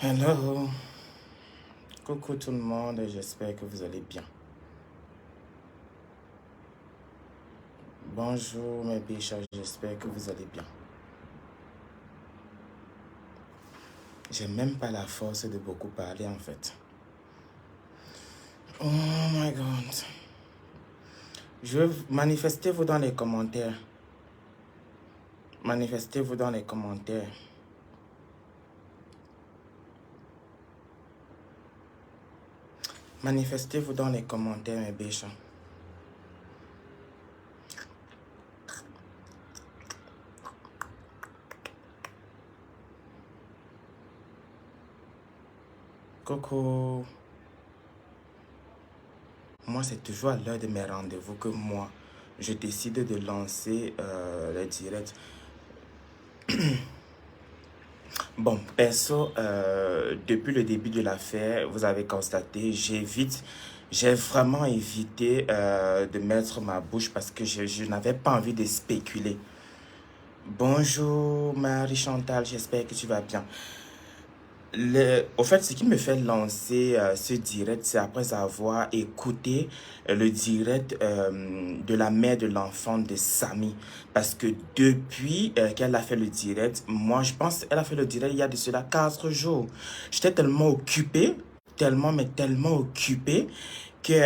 Hello, coucou tout le monde, j'espère que vous allez bien. Bonjour mes biches, j'espère que vous allez bien. J'ai même pas la force de beaucoup parler en fait. Oh my god. Je veux manifester-vous dans les commentaires. Manifestez-vous dans les commentaires. Manifestez-vous dans les commentaires mes biches. Coucou. Moi, c'est toujours à l'heure de mes rendez-vous que moi, je décide de lancer les directs. Bon, perso, depuis le début de l'affaire, vous avez constaté, j'ai vraiment évité de mettre ma bouche parce que je n'avais pas envie de spéculer. Bonjour Marie-Chantal, j'espère que tu vas bien. Au fait, ce qui me fait lancer ce direct, c'est après avoir écouté le direct de la mère de l'enfant de Samy. Parce que depuis qu'elle a fait le direct, moi je pense qu'elle a fait le direct il y a de cela 4 jours. J'étais tellement occupé, tellement occupé que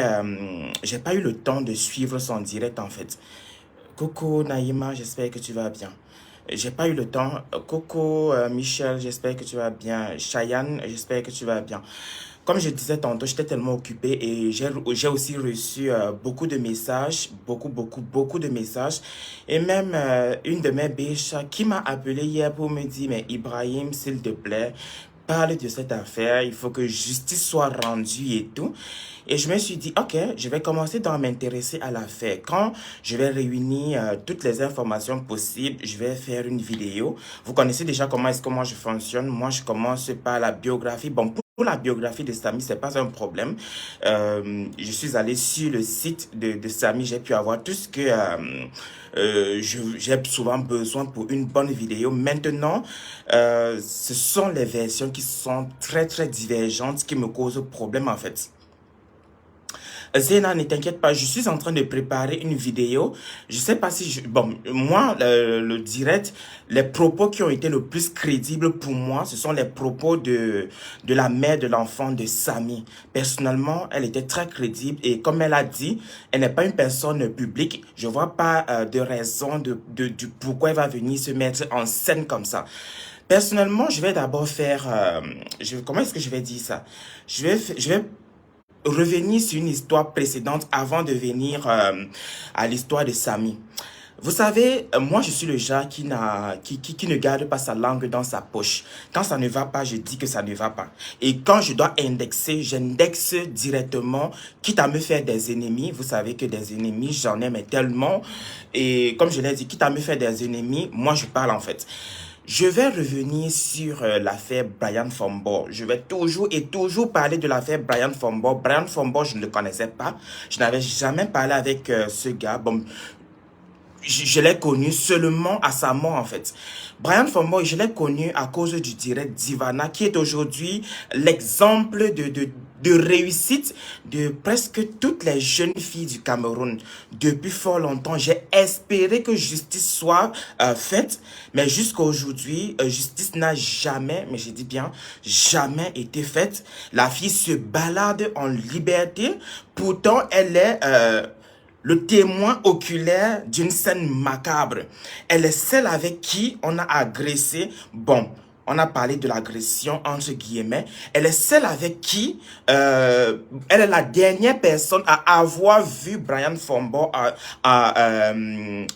j'ai pas eu le temps de suivre son direct en fait. Coucou Naïma, j'espère que tu vas bien. J'ai pas eu le temps. Coucou Michel, j'espère que tu vas bien. Cheyenne, j'espère que tu vas bien. Comme je disais tantôt, j'étais tellement occupé et j'ai aussi reçu beaucoup de messages, beaucoup de messages. Et même une de mes biches qui m'a appelé hier pour me dire, mais Ibrahim, s'il te plaît, parle de cette affaire, il faut que justice soit rendue et tout. Et je me suis dit, ok, je vais commencer à m'intéresser à l'affaire. Quand je vais réunir toutes les informations possibles, je vais faire une vidéo. Vous connaissez déjà comment est-ce que moi je fonctionne. Moi, je commence par la biographie. Bon, pour la biographie de Samy, c'est pas un problème. Je suis allé sur le site de Samy, j'ai pu avoir tout ce que j'ai souvent besoin pour une bonne vidéo. Maintenant, ce sont les versions qui sont très divergentes qui me causent problème en fait. Zéna, ne t'inquiète pas, je suis en train de préparer une vidéo. Je sais pas si bon, moi, le direct, les propos qui ont été le plus crédibles pour moi, ce sont les propos de la mère de l'enfant de Samy. Personnellement, elle était très crédible et comme elle a dit, elle n'est pas une personne publique. Je vois pas de raison du pourquoi elle va venir se mettre en scène comme ça. Personnellement, je vais d'abord faire... comment est-ce que je vais dire ça? Je vais revenir sur une histoire précédente avant de venir à l'histoire de Samy. Vous savez, moi je suis le genre qui ne garde pas sa langue dans sa poche. Quand ça ne va pas, je dis que ça ne va pas. Et quand je dois indexer, j'indexe directement, quitte à me faire des ennemis. Vous savez que des ennemis, j'en ai mais tellement. Et comme je l'ai dit, quitte à me faire des ennemis, moi je parle en fait. Je vais revenir sur l'affaire Brian Fombo. Je vais toujours parler de l'affaire Brian Fombo. Brian Fombo, je ne le connaissais pas. Je n'avais jamais parlé avec ce gars. Bon, je l'ai connu seulement à sa mort en fait. Brian Fombo, je l'ai connu à cause du direct d'Ivana qui est aujourd'hui l'exemple de réussite de presque toutes les jeunes filles du Cameroun. Depuis fort longtemps, j'ai espéré que justice soit faite, mais jusqu'à aujourd'hui, justice n'a jamais, mais je dis bien, jamais été faite. La fille se balade en liberté, pourtant elle est... le témoin oculaire d'une scène macabre. Elle est celle avec qui on a agressé. Bon, on a parlé de l'agression entre guillemets. Elle est celle avec qui, elle est la dernière personne à avoir vu Brian Fombo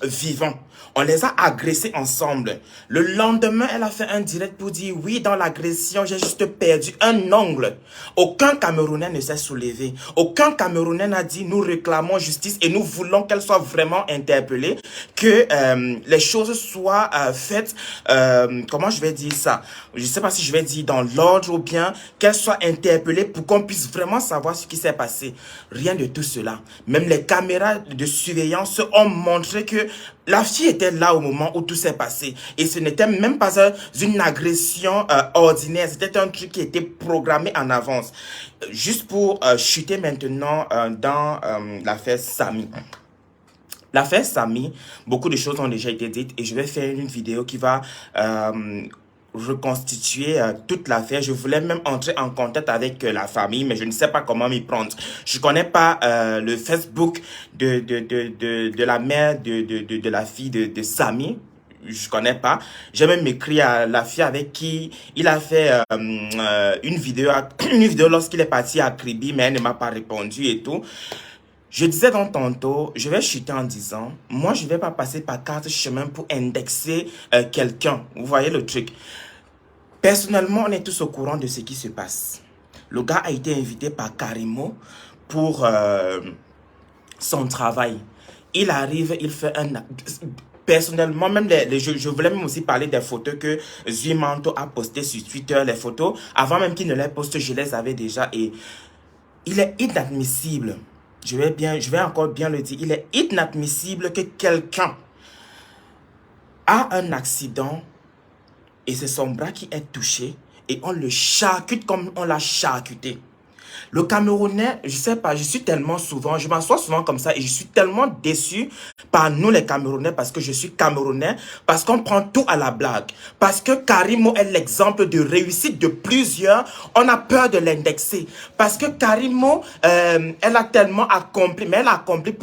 vivant. On les a agressés ensemble. Le lendemain, elle a fait un direct pour dire oui, dans l'agression, j'ai juste perdu un ongle. Aucun Camerounais ne s'est soulevé. Aucun Camerounais n'a dit nous réclamons justice et nous voulons qu'elle soit vraiment interpellée, que les choses soient faites, comment je vais dire ça? Je ne sais pas si je vais dire dans l'ordre ou bien qu'elle soit interpellée pour qu'on puisse vraiment savoir ce qui s'est passé. Rien de tout cela. Même les caméras de surveillance ont montré que La fille était là au moment où tout s'est passé. Et ce n'était même pas une agression ordinaire. C'était un truc qui était programmé en avance. Juste pour chuter maintenant dans l'affaire Samy. L'affaire Samy, beaucoup de choses ont déjà été dites et je vais faire une vidéo qui va reconstituer toute l'affaire. Je voulais même entrer en contact avec la famille, mais je ne sais pas comment m'y prendre. Je connais pas le Facebook de la mère de la fille de Samy. Je connais pas. J'ai même écrit à la fille avec qui il a fait une vidéo, une vidéo lorsqu'il est parti à Kribi, mais elle ne m'a pas répondu et tout. Je disais donc tantôt, je vais chuter en disant, moi je ne vais pas passer par 4 chemins pour indexer quelqu'un. Vous voyez le truc. Personnellement, on est tous au courant de ce qui se passe. Le gars a été invité par Karimo pour son travail. Il arrive, il fait un... Personnellement, même je voulais même aussi parler des photos que Zuimanto a postées sur Twitter. Les photos, avant même qu'il ne les poste, je les avais déjà. Et il est inadmissible. Je vais encore bien le dire. Il est inadmissible que quelqu'un a un accident et c'est son bras qui est touché et on le charcute comme on l'a charcuté. Le Camerounais, je sais pas, je m'assois souvent comme ça et je suis tellement déçu par nous les Camerounais parce que je suis Camerounais, parce qu'on prend tout à la blague. Parce que Karimo est l'exemple de réussite de plusieurs, on a peur de l'indexer. Parce que Karimo, elle a tellement accompli, mais elle a accompli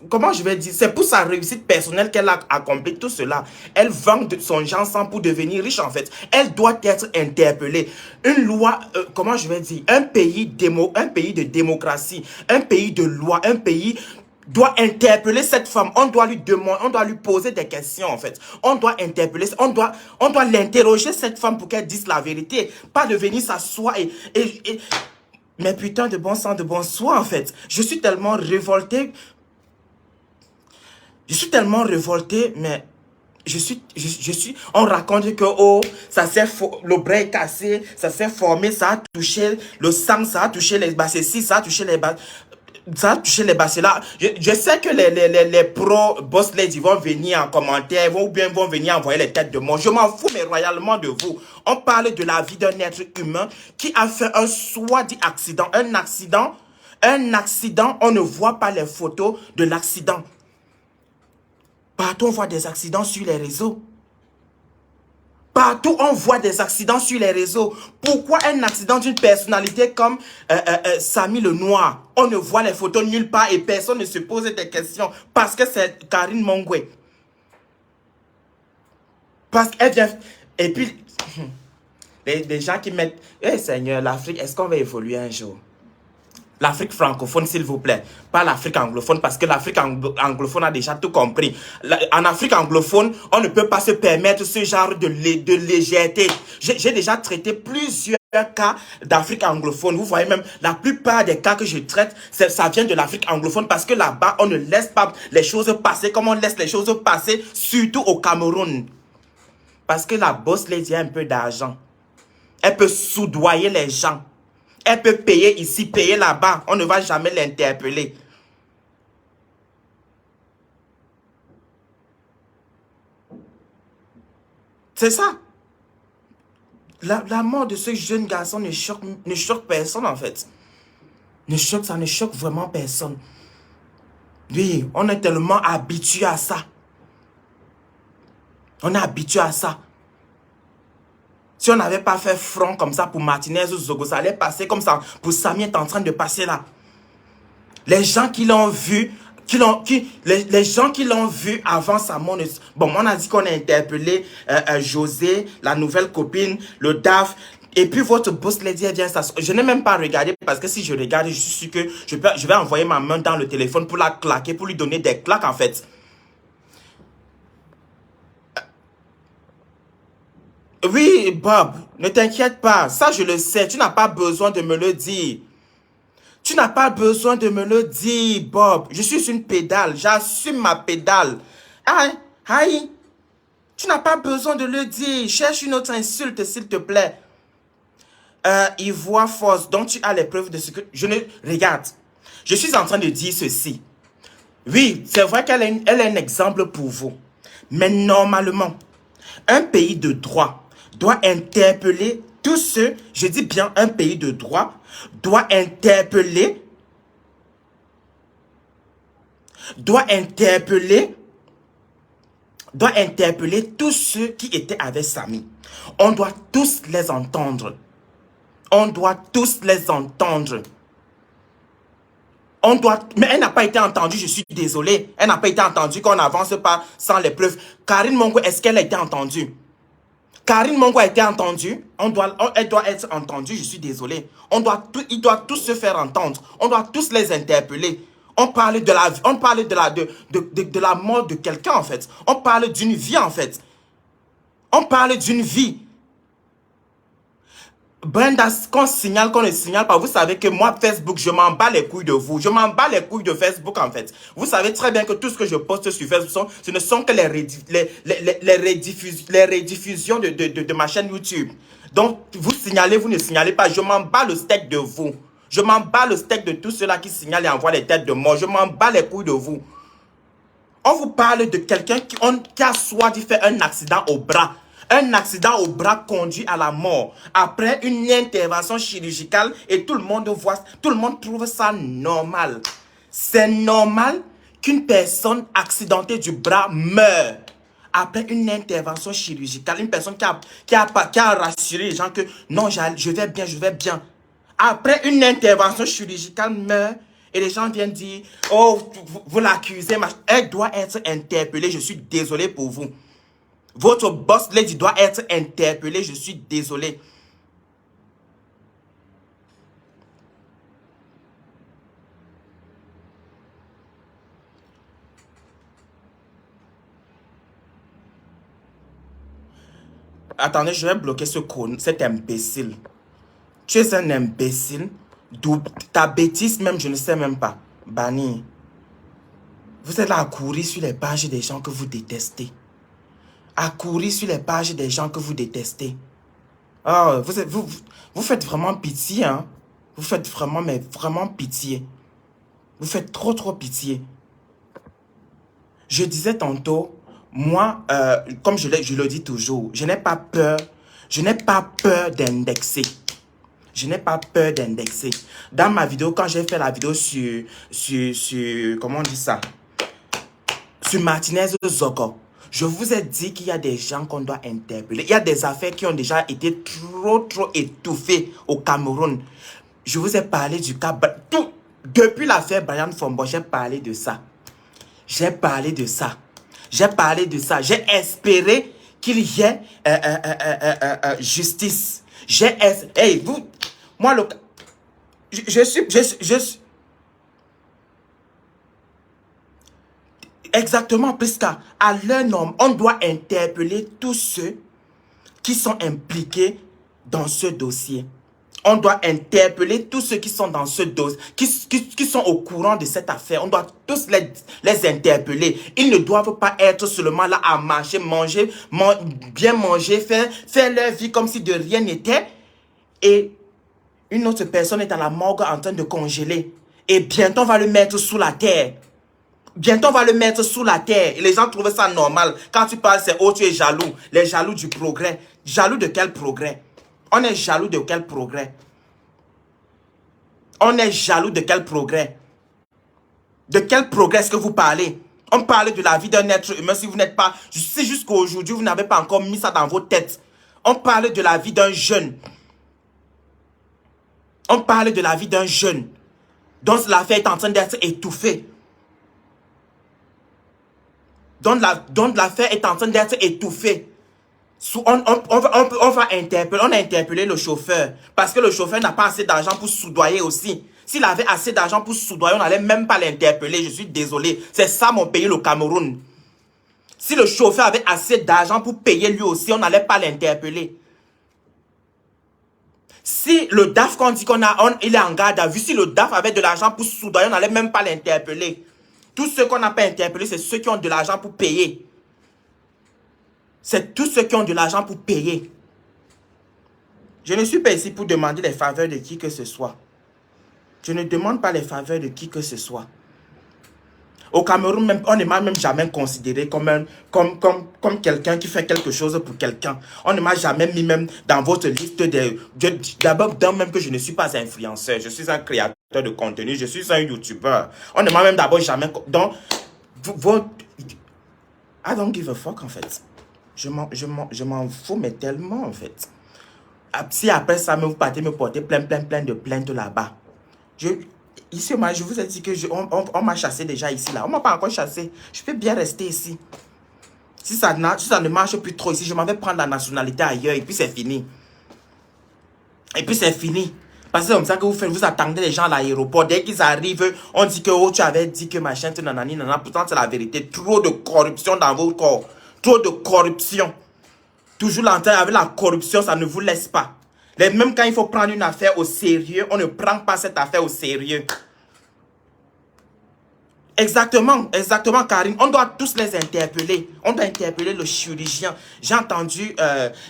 comment je vais dire, c'est pour sa réussite personnelle qu'elle a accompli tout cela. Elle vend de son sang pour devenir riche en fait. Elle doit être interpellée. Une loi, comment je vais dire, un pays de démocratie, un pays de loi, un pays doit interpeller cette femme. On doit lui demander, on doit lui poser des questions en fait. On doit interpeller, on doit l'interroger cette femme pour qu'elle dise la vérité. Pas de venir s'asseoir mais putain de bon sang, de bon soi en fait. Je suis tellement révolté. Je suis tellement révolté, mais on raconte que, oh, le bras est cassé, ça s'est formé, ça a touché le sang, ça a touché les bassins, ça a touché les bassins. Ça a touché les bassins là. Je sais que les pro boss ladies vont venir en commentaire, ou bien vont venir envoyer les têtes de mort. Je m'en fous, mais royalement de vous. On parle de la vie d'un être humain qui a fait un soi-dit accident. Un accident, on ne voit pas les photos de l'accident. Partout, on voit des accidents sur les réseaux. Partout, on voit des accidents sur les réseaux. Pourquoi un accident d'une personnalité comme Samy le Noir? On ne voit les photos nulle part et personne ne se pose des questions. Parce que c'est Karine Mongwe. Parce qu'elle vient... Et puis, les gens qui mettent... Eh Seigneur, l'Afrique, est-ce qu'on va évoluer un jour? L'Afrique francophone, s'il vous plaît. Pas l'Afrique anglophone, parce que l'Afrique anglophone a déjà tout compris. En Afrique anglophone, on ne peut pas se permettre ce genre de légèreté. J'ai déjà traité plusieurs cas d'Afrique anglophone. Vous voyez même, la plupart des cas que je traite, ça vient de l'Afrique anglophone, parce que là-bas, on ne laisse pas les choses passer comme on laisse les choses passer, surtout au Cameroun. Parce que la boss lady a un peu d'argent. Elle peut soudoyer les gens. Elle peut payer ici, payer là-bas. On ne va jamais l'interpeller. C'est ça. La mort de ce jeune garçon ne choque personne en fait. Ça ne choque vraiment personne. Oui, on est tellement habitué à ça. On est habitué à ça. Si on n'avait pas fait front comme ça pour Martinez ou Zogo, ça allait passer comme ça. Pour Samy est en train de passer là. Les gens qui l'ont vu, les gens qui l'ont vu avant sa mort. Bon, on a dit qu'on a interpellé José, la nouvelle copine, le DAF. Et puis votre boss lady, elle vient s'asseoir. Je n'ai même pas regardé parce que si je regarde, je suis sûr que je vais envoyer ma main dans le téléphone pour la claquer, pour lui donner des claques en fait. Oui, Bob, ne t'inquiète pas. Ça, je le sais. Tu n'as pas besoin de me le dire. Tu n'as pas besoin de me le dire, Bob. Je suis une pédale. J'assume ma pédale. Aïe, aïe. Tu n'as pas besoin de le dire. Cherche une autre insulte, s'il te plaît. Ivoire force. Donc, tu as les preuves de ce que... Regarde. Je suis en train de dire ceci. Oui, c'est vrai qu'elle elle est un exemple pour vous. Mais normalement, un pays de droit doit interpeller tous ceux, je dis bien un pays de droit, doit interpeller, doit interpeller, doit interpeller tous ceux qui étaient avec Samy. On doit tous les entendre. On doit tous les entendre. On doit, mais elle n'a pas été entendue, je suis désolé. Elle n'a pas été entendue qu'on n'avance pas sans les preuves. Karine Mongo, est-ce qu'elle a été entendue? Karine Mongo a été entendue. Elle doit être entendue, je suis désolé. Ils doivent tous se faire entendre. On doit tous les interpeller. On parle de la, on parle de la mort de quelqu'un en fait. On parle d'une vie en fait. On parle d'une vie. Brenda, qu'on ne signale pas, vous savez que moi, Facebook, je m'en bats les couilles de vous. Je m'en bats les couilles de Facebook, en fait. Vous savez très bien que tout ce que je poste sur Facebook, ce ne sont que les rediffusions de ma chaîne YouTube. Donc, vous signalez, vous ne signalez pas. Je m'en bats le steak de vous. Je m'en bats le steak de tous ceux-là qui signalent et envoient les têtes de mort. Je m'en bats les couilles de vous. On vous parle de quelqu'un qui a soit dit fait un accident au bras. Un accident au bras conduit à la mort. Après une intervention chirurgicale et tout le monde trouve ça normal. C'est normal qu'une personne accidentée du bras meure. Après une intervention chirurgicale, une personne qui a rassuré les gens que non, je vais bien, je vais bien. Après une intervention chirurgicale meurt et les gens viennent dire, oh, vous l'accusez, elle doit être interpellée, je suis désolé pour vous. Votre boss lady doit être interpellé, je suis désolé. Attendez, je vais bloquer cet imbécile. Tu es un imbécile. Ta bêtise même, je ne sais même pas. Banni. Vous êtes là à courir sur les pages des gens que vous détestez. À courir sur les pages des gens que vous détestez. Oh, vous faites vraiment pitié, hein. Vous faites vraiment, mais vraiment pitié. Vous faites trop pitié. Je disais tantôt, moi, comme je le dis toujours, je n'ai pas peur. Je n'ai pas peur d'indexer. Je n'ai pas peur d'indexer. Dans ma vidéo, quand j'ai fait la vidéo sur comment on dit ça? Sur Martinez Zogo, je vous ai dit qu'il y a des gens qu'on doit interpeller. Il y a des affaires qui ont déjà été trop étouffées au Cameroun. Je vous ai parlé du cas... Depuis l'affaire Brian Fombo, j'ai parlé de ça. J'ai parlé de ça. J'ai parlé de ça. J'ai espéré qu'il y ait justice. Hey, vous... Moi, je suis... Exactement, Prisca. À leur nom, on doit interpeller tous ceux qui sont impliqués dans ce dossier. On doit interpeller tous ceux qui sont dans ce dossier, qui sont au courant de cette affaire. On doit tous les interpeller. Ils ne doivent pas être seulement là à marcher, manger, bien manger, faire leur vie comme si de rien n'était. Et une autre personne est à la morgue en train de congeler. Et bientôt, on va le mettre sous la terre. Bientôt, on va le mettre sous la terre. Et les gens trouvent ça normal. Quand tu parles, c'est oh, tu es jaloux. Les jaloux du progrès. Jaloux de quel progrès? On est jaloux de quel progrès? On est jaloux de quel progrès? De quel progrès est-ce que vous parlez? On parle de la vie d'un être humain. Si vous n'êtes pas... Si jusqu'à aujourd'hui, vous n'avez pas encore mis ça dans vos têtes. On parle de la vie d'un jeune. On parle de la vie d'un jeune dont l'affaire est en train d'être étouffée. Dont l'affaire est en train d'être étouffée. On va interpeller, on a interpellé le chauffeur. Parce que le chauffeur n'a pas assez d'argent pour soudoyer aussi. S'il avait assez d'argent pour soudoyer, on n'allait même pas l'interpeller. Je suis désolé. C'est ça mon pays, le Cameroun. Si le chauffeur avait assez d'argent pour payer lui aussi, on n'allait pas l'interpeller. Si le DAF, qu'on dit il est en garde à vue, si le DAF avait de l'argent pour soudoyer, on n'allait même pas l'interpeller. Tous ceux qu'on n'a pas interpellés, c'est ceux qui ont de l'argent pour payer. C'est tous ceux qui ont de l'argent pour payer. Je ne suis pas ici pour demander les faveurs de qui que ce soit. Je ne demande pas les faveurs de qui que ce soit. Au Cameroun, même, on ne m'a même jamais considéré comme quelqu'un qui fait quelque chose pour quelqu'un. On ne m'a jamais mis même dans votre liste des... D'abord, même que je ne suis pas influenceur. Je suis un créateur de contenu. Je suis un YouTuber. On ne m'a même d'abord jamais... Donc, votre... I don't give a fuck, en fait. Je m'en fous, mais tellement, en fait. Si après ça, vous partez me porter plein de plaintes là-bas. Ici, moi, je vous ai dit que on m'a chassé déjà ici, là. On m'a pas encore chassé. Je peux bien rester ici. Si ça ne marche plus trop ici, je m'en vais prendre la nationalité ailleurs et puis c'est fini. Et puis c'est fini. Parce que c'est comme ça que vous faites, vous attendez les gens à l'aéroport. Dès qu'ils arrivent, on dit que oh, tu avais dit que machin, nanani, nanana. Pourtant, c'est la vérité. Trop de corruption dans vos corps. Trop de corruption. Toujours l'entendre avec la corruption, ça ne vous laisse pas. Même quand il faut prendre une affaire au sérieux, on ne prend pas cette affaire au sérieux. Exactement, exactement, Karine. On doit tous les interpeller. On doit interpeller le chirurgien. J'ai entendu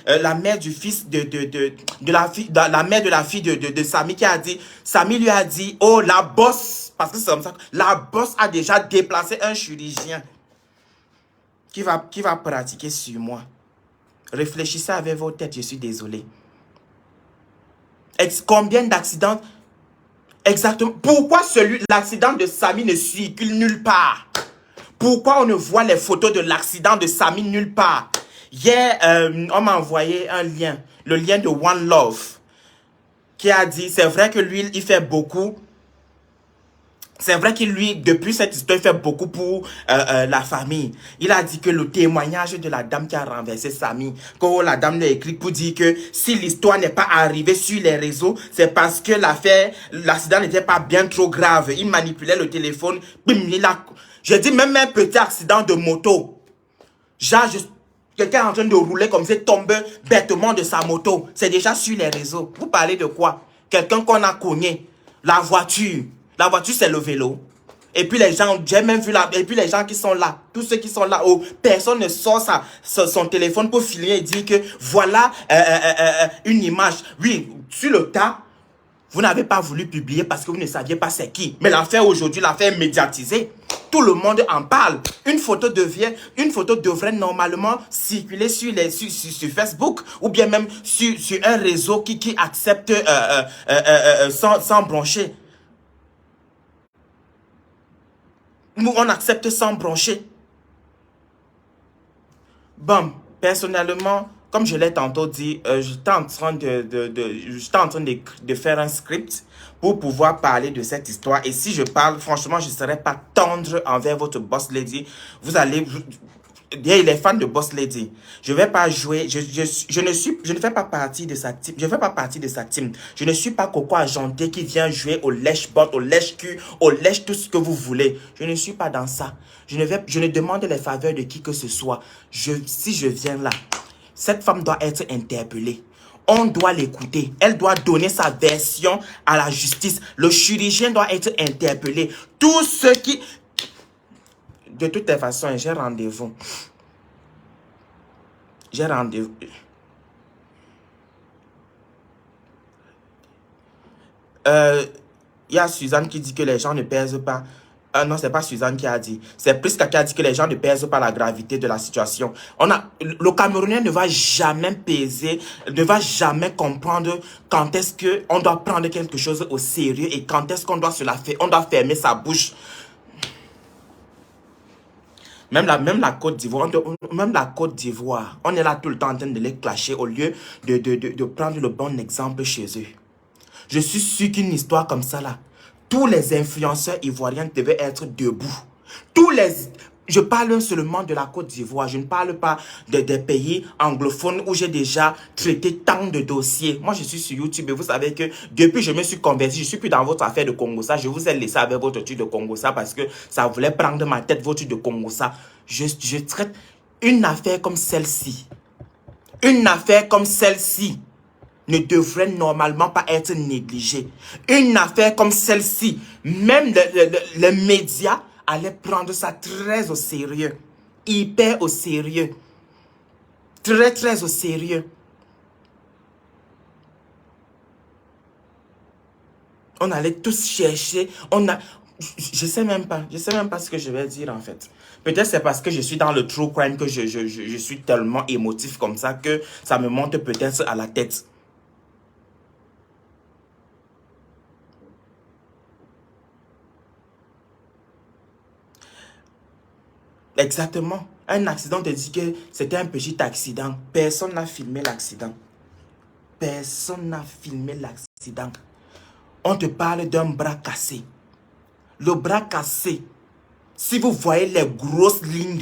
la mère du fils la mère de la fille de Samy qui a dit, Samy lui a dit, oh, la bosse, parce que c'est comme ça, la bosse a déjà déplacé un chirurgien qui va pratiquer sur moi. Réfléchissez avec vos têtes, je suis désolé. Combien d'accidents? Exactement. Pourquoi l'accident de Samy ne circule nulle part? Pourquoi on ne voit les photos de l'accident de Samy nulle part? Hier, on m'a envoyé un lien, le lien de One Love, qui a dit, c'est vrai que lui, il fait beaucoup. C'est vrai qu'il, lui, depuis cette histoire, il fait beaucoup pour la famille. Il a dit que le témoignage de la dame qui a renversé Samy, quand la dame l'a écrit pour dire que si l'histoire n'est pas arrivée sur les réseaux, c'est parce que l'accident n'était pas bien trop grave. Il manipulait le téléphone. Je dis même un petit accident de moto. Genre, quelqu'un est en train de rouler comme ça, tombe bêtement de sa moto. C'est déjà sur les réseaux. Vous parlez de quoi? Quelqu'un qu'on a cogné. La voiture. La voiture, c'est le vélo. Et puis les gens, j'ai même vu là, et puis les gens qui sont là, tous ceux qui sont là, oh, personne ne sort son téléphone pour filmer et dire que voilà une image. Oui, sur le tas, vous n'avez pas voulu publier parce que vous ne saviez pas c'est qui. Mais l'affaire aujourd'hui, l'affaire médiatisée, tout le monde en parle. Une photo devrait normalement circuler sur Facebook ou bien même sur un réseau qui accepte sans broncher. Nous, on accepte sans broncher. Bon, personnellement, comme je l'ai tantôt dit, j'étais en train de faire un script pour pouvoir parler de cette histoire. Et si je parle, franchement, je ne serai pas tendre envers votre boss lady. Vous allez... Il est fan de Boss Lady. Je vais pas jouer. Je ne fais pas partie de sa team. Je ne fais pas partie de sa team. Je ne suis pas Coco Argenté qui vient jouer au lèche-bot, au lèche-cul, au lèche tout ce que vous voulez. Je ne suis pas dans ça. Je ne demande les faveurs de qui que ce soit. Si je viens là, cette femme doit être interpellée. On doit l'écouter. Elle doit donner sa version à la justice. Le chirurgien doit être interpellé. Tous ceux qui... De toutes les façons, j'ai rendez-vous. J'ai rendez-vous. Il y a Suzanne qui dit que les gens ne pèsent pas. Non, c'est pas Suzanne qui a dit. C'est Priska qui a dit que les gens ne pèsent pas la gravité de la situation. Le Camerounais ne va jamais peser, ne va jamais comprendre quand est-ce qu'on doit prendre quelque chose au sérieux et quand est-ce qu'on doit on doit fermer sa bouche. Même la Côte d'Ivoire, on est là tout le temps en train de les clasher au lieu de prendre le bon exemple chez eux. Je suis sûr qu'une histoire comme ça là, tous les influenceurs ivoiriens devaient être debout. Je parle seulement de la Côte d'Ivoire. Je ne parle pas des pays anglophones où j'ai déjà traité tant de dossiers. Moi, je suis sur YouTube et vous savez que depuis que je me suis converti, je ne suis plus dans votre affaire de Congossa. Je vous ai laissé avec votre truc de Congossa parce que ça voulait prendre ma tête, votre truc de Congossa. Je traite une affaire comme celle-ci. Une affaire comme celle-ci ne devrait normalement pas être négligée. Une affaire comme celle-ci, même les médias allaient prendre ça très au sérieux. Hyper au sérieux. Très, très au sérieux. On allait tous chercher. Je sais même pas. Je sais même pas ce que je vais dire en fait. Peut-être c'est parce que je suis dans le true crime que je suis tellement émotif comme ça que ça me monte peut-être à la tête. Exactement. Un accident te dit que c'était un petit accident. Personne n'a filmé l'accident. Personne n'a filmé l'accident. On te parle d'un bras cassé. Le bras cassé. Si vous voyez les grosses lignes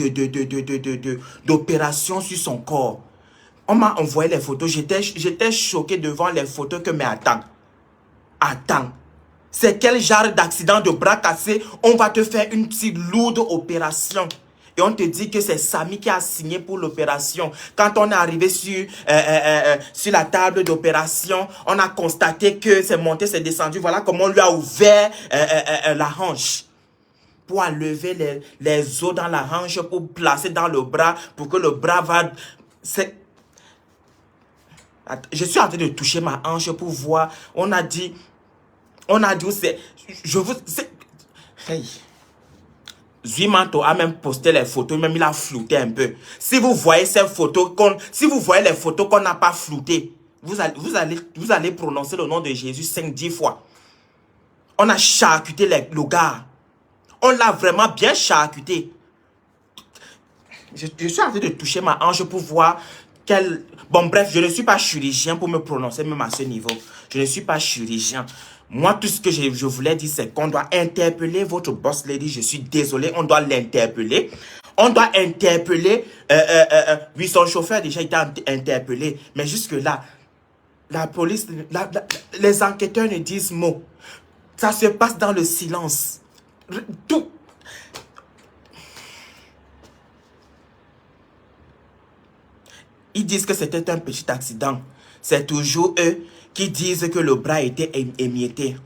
d'opération sur son corps, on m'a envoyé les photos. J'étais choqué devant les photos que, mais attends. Attends. C'est quel genre d'accident de bras cassé? On va te faire une petite lourde opération. Et on te dit que c'est Samy qui a signé pour l'opération. Quand on est arrivé sur la table d'opération, on a constaté que c'est monté, c'est descendu. Voilà comment on lui a ouvert la hanche. Pour enlever les os dans la hanche, pour placer dans le bras, pour que le bras va... Je suis en train de toucher ma hanche pour voir. On a dit c'est... Je vous... Hey. Zuimanto a même posté les photos, même il a flouté un peu. Si vous voyez ces photos, si vous voyez les photos qu'on n'a pas floutées, vous allez prononcer le nom de Jésus 5-10 fois. On a charcuté le gars. On l'a vraiment bien charcuté. Je suis en train de toucher ma hanche pour voir quel... Bon, bref, je ne suis pas chirurgien pour me prononcer même à ce niveau. Je ne suis pas chirurgien. Moi, tout ce que je voulais dire, c'est qu'on doit interpeller votre boss lady. Je suis désolé, on doit l'interpeller. On doit interpeller... oui, son chauffeur a déjà été interpellé. Mais jusque-là, la police... les enquêteurs ne disent mot. Ça se passe dans le silence. Tout... Ils disent que c'était un petit accident. C'est toujours eux qui disent que le bras était émietté.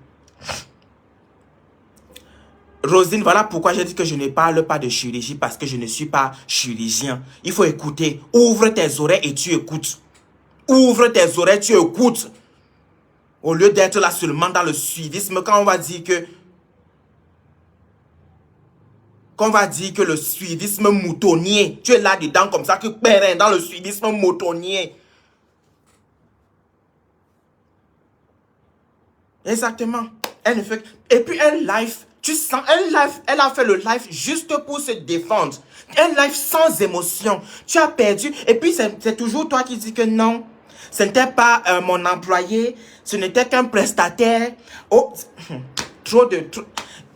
Rosine, voilà pourquoi j'ai dit que je ne parle pas de chirurgie, parce que je ne suis pas chirurgien. Il faut écouter. Ouvre tes oreilles et tu écoutes. Ouvre tes oreilles, tu écoutes. Au lieu d'être là seulement dans le suivisme, quand on va dire que... le suivisme moutonnier, tu es là-dedans comme ça, que périn dans le suivisme moutonnier. Exactement. Elle ne fait... Et puis un live, tu sens, un live, elle a fait le live juste pour se défendre. Un live sans émotion. Tu as perdu. Et puis c'est toujours toi qui dis que non, ce n'était pas mon employé, ce n'était qu'un prestataire. Oh, trop de...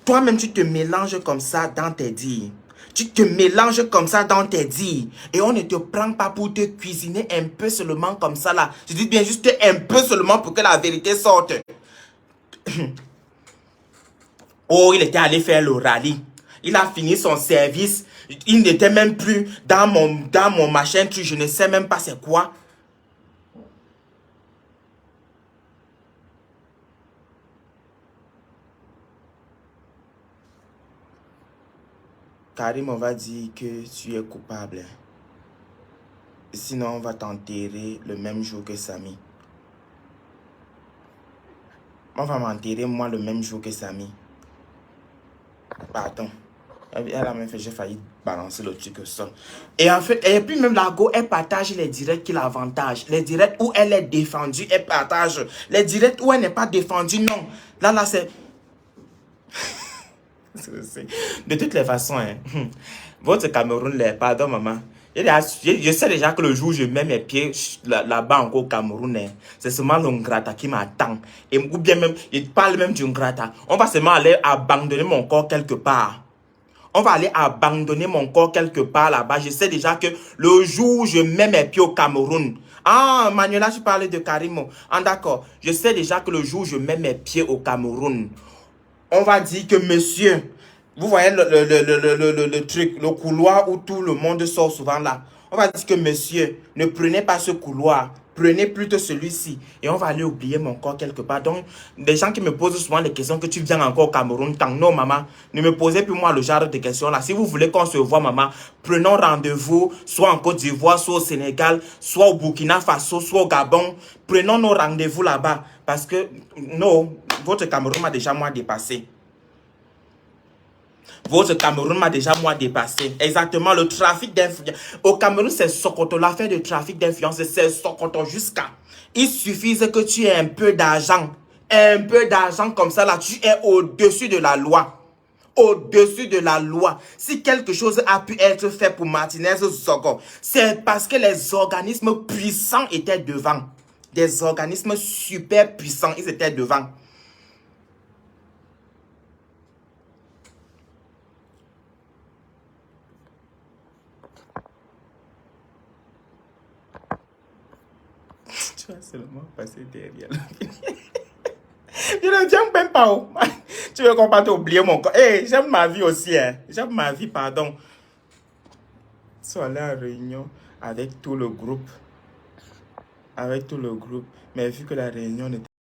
Toi-même, tu te mélanges comme ça dans tes dires. Tu te mélanges comme ça dans tes dires. Et on ne te prend pas pour te cuisiner un peu seulement comme ça là. Je dis bien juste un peu seulement pour que la vérité sorte. Oh, il était allé faire le rallye. Il a fini son service. Il n'était même plus dans mon machin. Je ne sais même pas c'est quoi. Karim, on va dire que tu es coupable. Sinon, on va t'enterrer le même jour que Samy. On va m'enterrer moi le même jour que Samy. Pardon. Elle a même fait, j'ai failli balancer le truc au sol. Et en fait, et puis même la go, elle partage les directs qui l'avantage. Les directs où elle est défendue, elle partage. Les directs où elle n'est pas défendue, non. Là, c'est... De toutes les façons, hein, votre Cameroun, pardon maman, je sais déjà que le jour où je mets mes pieds là-bas encore au Cameroun, hein, c'est seulement l'Ongrata qui m'attend. Ou bien même, il parle même du Ngrata. On va seulement aller abandonner mon corps quelque part. On va aller abandonner mon corps quelque part là-bas. Je sais déjà que le jour où je mets mes pieds au Cameroun. Ah, Manuela, tu parlais de Karimo. Ah, d'accord. Je sais déjà que le jour où je mets mes pieds au Cameroun, on va dire que monsieur, vous voyez le truc, le couloir où tout le monde sort souvent là. On va dire que monsieur, ne prenez pas ce couloir. Prenez plutôt celui-ci. Et on va aller oublier mon corps quelque part. Donc, des gens qui me posent souvent les questions que tu viens encore au Cameroun. Tant non, maman, ne me posez plus moi le genre de questions là. Si vous voulez qu'on se voit, maman, prenons rendez-vous, soit en Côte d'Ivoire, soit au Sénégal, soit au Burkina Faso, soit au Gabon. Prenons nos rendez-vous là-bas. Parce que, non, votre Cameroun m'a déjà moi dépassé. Votre Cameroun m'a déjà, moi, dépassé. Exactement, le trafic d'influence. Au Cameroun, c'est Sokoto. L'affaire de trafic d'influence, c'est Sokoto jusqu'à. Il suffit que tu aies un peu d'argent. Un peu d'argent comme ça, là, tu es au-dessus de la loi. Au-dessus de la loi. Si quelque chose a pu être fait pour Martinez Zogo, c'est parce que les organismes puissants étaient devant. Des organismes super puissants, ils étaient devant. Tu vas seulement passer derrière. Je ne tiens même pas. Oh. Tu veux qu'on parte oublier mon corps. Hey, j'aime ma vie aussi. Hein. J'aime ma vie, pardon. Ils sont allés en réunion avec tout le groupe. Avec tout le groupe. Mais vu que la réunion n'était